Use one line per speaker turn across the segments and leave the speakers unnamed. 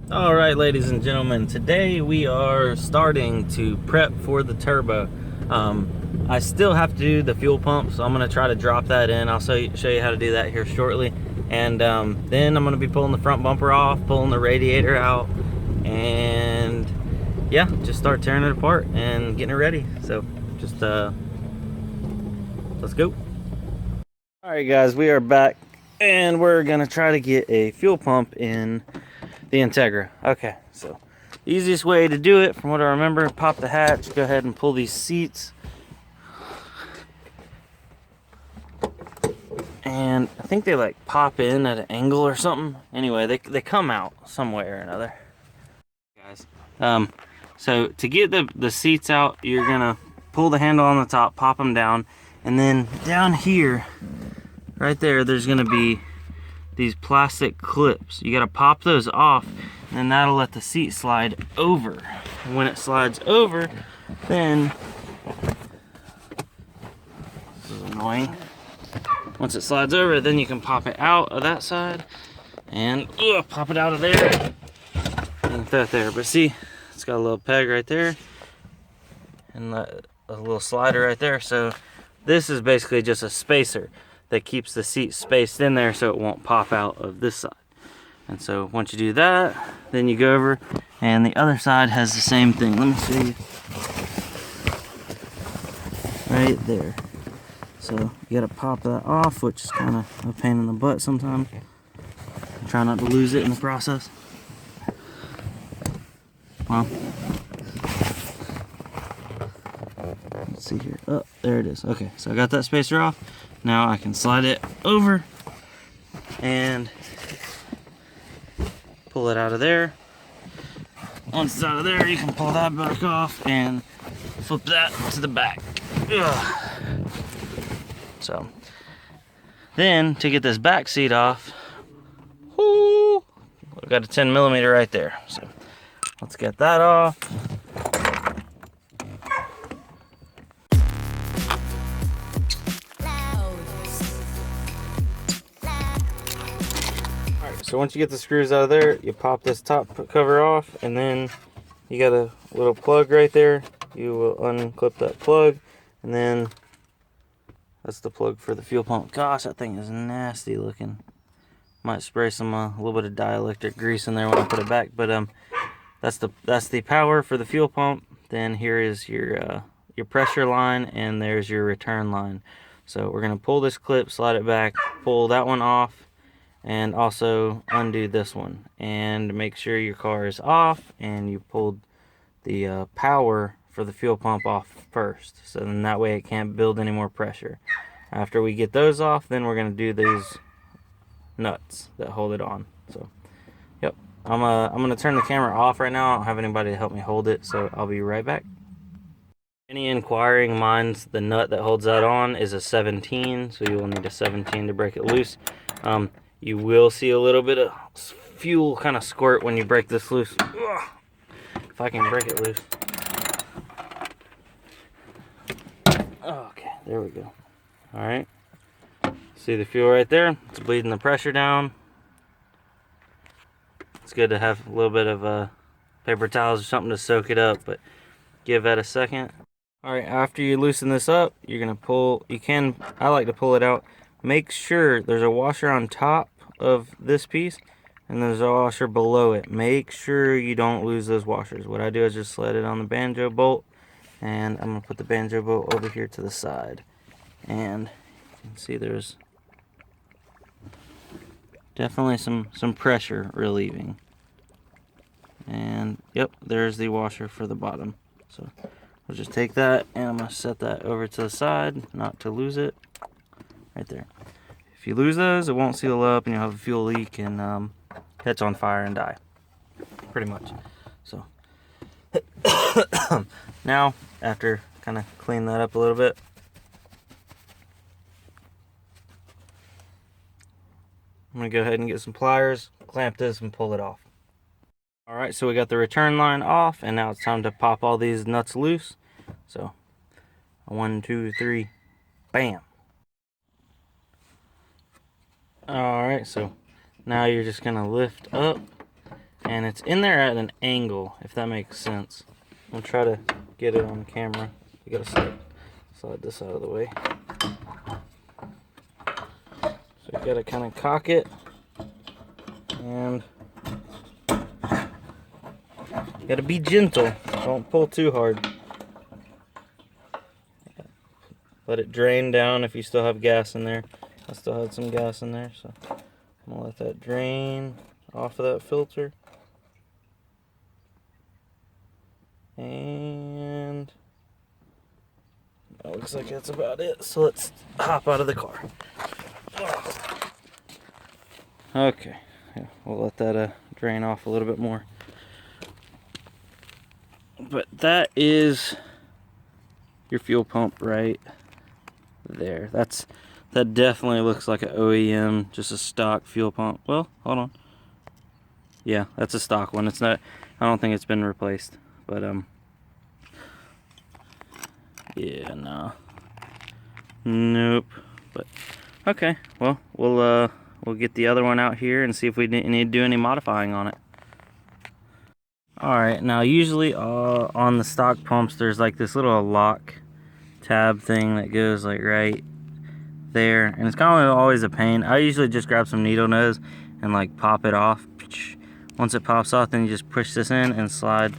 All right, ladies and gentlemen, today we are starting to prep for the turbo. I still have to do the fuel pump, so I'm going to try to drop that in. I'll show you how to do that here shortly. And then I'm going to be pulling the front bumper off, pulling the radiator out, and yeah, just start tearing it apart and getting it ready. So just let's go. All right, guys, we are back, and we're going to try to get a fuel pump in the Integra. Okay, so easiest way to do it, from what I remember, pop the hatch, go ahead and pull these seats, and I think they like pop in at an angle or something. Anyway, they come out some way or another, guys. So to get the seats out, you're gonna pull the handle on the top, pop them down, and then down here, right there, there's gonna be these plastic clips. You gotta pop those off, and then that'll let the seat slide over. And when it slides over, then, this is annoying. Once it slides over, then you can pop it out of that side and pop it out of there and throw it there. But see, it's got a little peg right there and a little slider right there. So this is basically just a spacer that keeps the seat spaced in there so it won't pop out of this side. And so once you do that, then you go over, and the other side has the same thing. Let me show you. Right there. So you gotta pop that off, which is kind of a pain in the butt sometimes. Try not to lose it in the process. Well, let's see here. Oh, there it is. Okay, so I got that spacer off. Now I can slide it over and pull it out of there. Once it's out of there, you can pull that back off and flip that to the back. Ugh. So then to get this back seat off, I've got a 10mm right there. So let's get that off. So once you get the screws out of there, you pop this top cover off, and then you got a little plug right there. You will unclip that plug, and then that's the plug for the fuel pump. Gosh, that thing is nasty looking. Might spray some a little bit of dielectric grease in there when I put it back, but that's the power for the fuel pump. Then here is your pressure line, and there's your return line. So we're gonna pull this clip, slide it back, pull that one off, and also undo this one, and make sure your car is off and you pulled the power for the fuel pump off first, so then that way it can't build any more pressure. After we get those off, then we're going to do these nuts that hold it on. So yep, I'm going to turn the camera off right now. I don't have anybody to help me hold it, so I'll be right back. Any inquiring minds, the nut that holds that on is a 17, so you will need a 17 to break it loose. You will see a little bit of fuel kind of squirt when you break this loose. Ugh. If I can break it loose. Okay, there we go. Alright. See the fuel right there? It's bleeding the pressure down. It's good to have a little bit of paper towels or something to soak it up, but give that a second. Alright, after you loosen this up, you're going to pull, I like to pull it out. Make sure there's a washer on top of this piece, and there's a washer below it. Make sure you don't lose those washers. What I do is just slide it on the banjo bolt, and I'm going to put the banjo bolt over here to the side. And you can see there's definitely some pressure relieving. And yep, there's the washer for the bottom. So we'll just take that, and I'm going to set that over to the side, not to lose it. Right there. If you lose those, it won't seal up, and you'll have a fuel leak and catch on fire and die. Pretty much. So now, after kind of clean that up a little bit, I'm going to go ahead and get some pliers, clamp this, and pull it off. Alright, so we got the return line off, and now it's time to pop all these nuts loose. So, 1, 2, 3, bam. Alright, so now you're just going to lift up and it's in there at an angle, if that makes sense. I'll try to get it on camera. You gotta slide this out of the way. So you gotta kind of cock it, and you gotta be gentle. Don't pull too hard. Let it drain down if you still have gas in there. I still had some gas in there, so I'm gonna let that drain off of that filter. And that looks like that's about it. So let's hop out of the car. Okay, yeah, we'll let that drain off a little bit more. But that is your fuel pump right there. That definitely looks like an OEM, just a stock fuel pump. Well, hold on. Yeah, that's a stock one. It's not, I don't think it's been replaced. But yeah, no. Nope. But okay, well, we'll get the other one out here and see if we need to do any modifying on it. Alright, now usually on the stock pumps there's like this little lock tab thing that goes like right there, and it's kind of always a pain. I usually just grab some needle nose and like pop it off. Once it pops off, then you just push this in and slide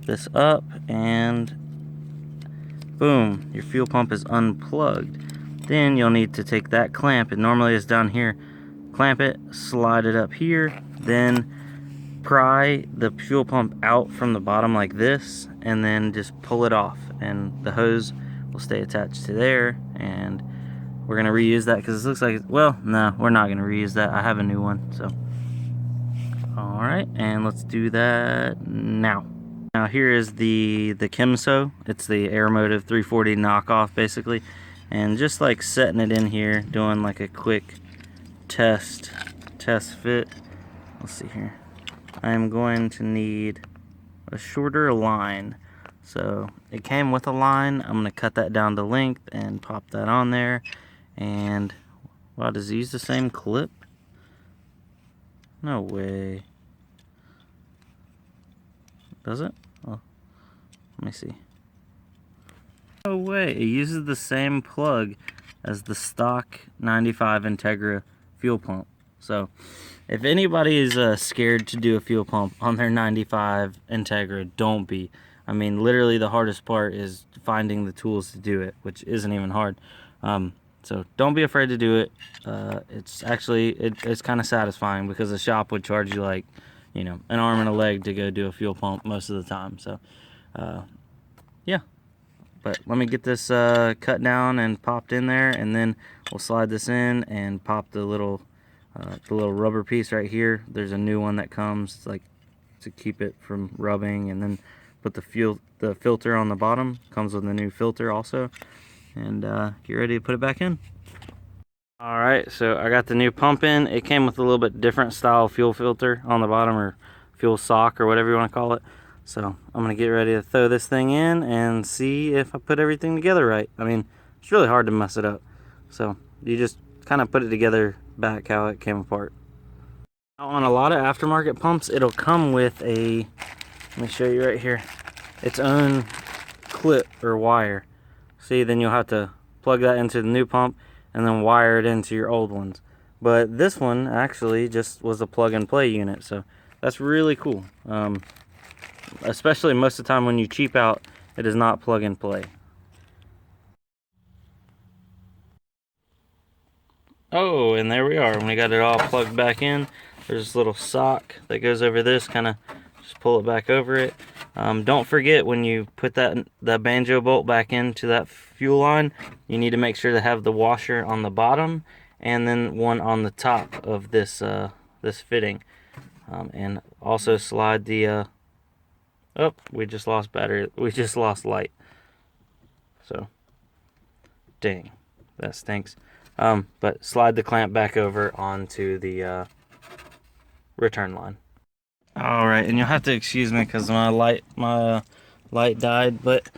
this up, and boom, your fuel pump is unplugged. Then you'll need to take that clamp, it normally is down here, clamp it, slide it up here, then pry the fuel pump out from the bottom like this, and then just pull it off, and the hose will stay attached to there. And we're gonna reuse that because it looks like, well, no, we're not gonna reuse that. I have a new one. So all right, and let's do that now. Now here is the Chemso. It's the Aeromotive 340 knockoff basically, and just like setting it in here, doing like a quick test fit. Let's see here. I'm going to need a shorter line. So it came with a line. I'm going to cut that down to length and pop that on there. And wow, does it use the same clip? No way. Does it? Oh, let me see. No way. It uses the same plug as the stock 95 Integra fuel pump. So if anybody is scared to do a fuel pump on their 95 Integra, don't be. I mean, literally the hardest part is finding the tools to do it, which isn't even hard. So don't be afraid to do it. It's actually, it's kind of satisfying because the shop would charge you like, you know, an arm and a leg to go do a fuel pump most of the time. So, yeah. But let me get this cut down and popped in there, and then we'll slide this in and pop the little rubber piece right here. There's a new one that comes like to keep it from rubbing, and then put the filter on the bottom. Comes with a new filter also, and get ready to put it back in. All right, so I got the new pump in. It came with a little bit different style fuel filter on the bottom, or fuel sock, or whatever you want to call it. So I'm gonna get ready to throw this thing in and see if I put everything together right. I mean, it's really hard to mess it up. So you just kind of put it together back how it came apart. Now, on a lot of aftermarket pumps, it'll come with a, let me show you right here, its own clip or wire. See, then you'll have to plug that into the new pump and then wire it into your old ones. But this one actually just was a plug and play unit, so that's really cool. Especially most of the time when you cheap out, it is not plug and play. Oh, and there we are. When we got it all plugged back in, there's this little sock that goes over this, kind of just pull it back over it. Don't forget, when you put that banjo bolt back into that fuel line, you need to make sure to have the washer on the bottom and then one on the top of this this fitting. And also slide the oh, we just lost battery. We just lost light. So, dang, that stinks. But slide the clamp back over onto the return line. All right, and you'll have to excuse me because my light died. But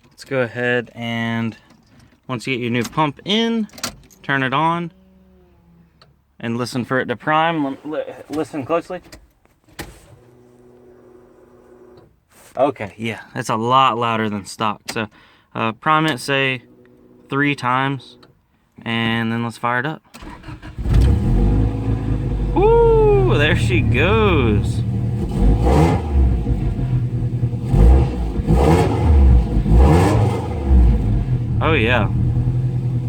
let's go ahead, and once you get your new pump in, turn it on and listen for it to prime. Listen closely. Okay, yeah, it's a lot louder than stock. So prime it, say 3 times, and then let's fire it up. Woo, there she goes. Oh yeah.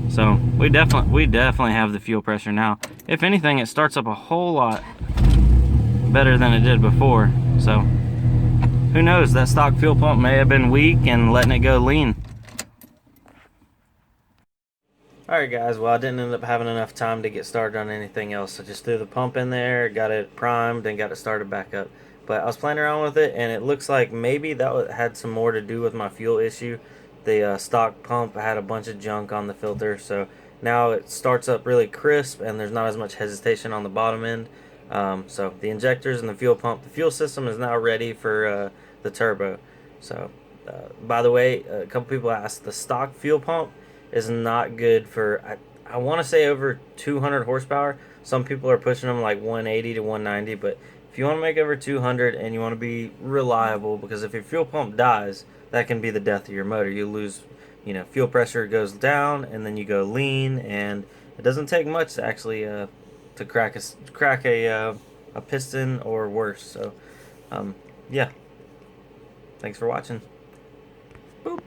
So we definitely have the fuel pressure now. If anything, it starts up a whole lot better than it did before. So who knows, that stock fuel pump may have been weak and letting it go lean. Alright guys, well I didn't end up having enough time to get started on anything else. I just threw the pump in there, got it primed, and got it started back up. But I was playing around with it, and it looks like maybe that had some more to do with my fuel issue. The stock pump had a bunch of junk on the filter, so now it starts up really crisp, and there's not as much hesitation on the bottom end. So the injectors and the fuel pump, the fuel system is now ready for the turbo. So, by the way, a couple people asked, the stock fuel pump is not good for, I want to say over 200 horsepower. Some people are pushing them like 180 to 190, but if you want to make over 200 and you want to be reliable, because if your fuel pump dies, that can be the death of your motor. You lose, fuel pressure goes down, and then you go lean, and it doesn't take much to actually to crack a piston or worse. So, yeah. Thanks for watching. Boop.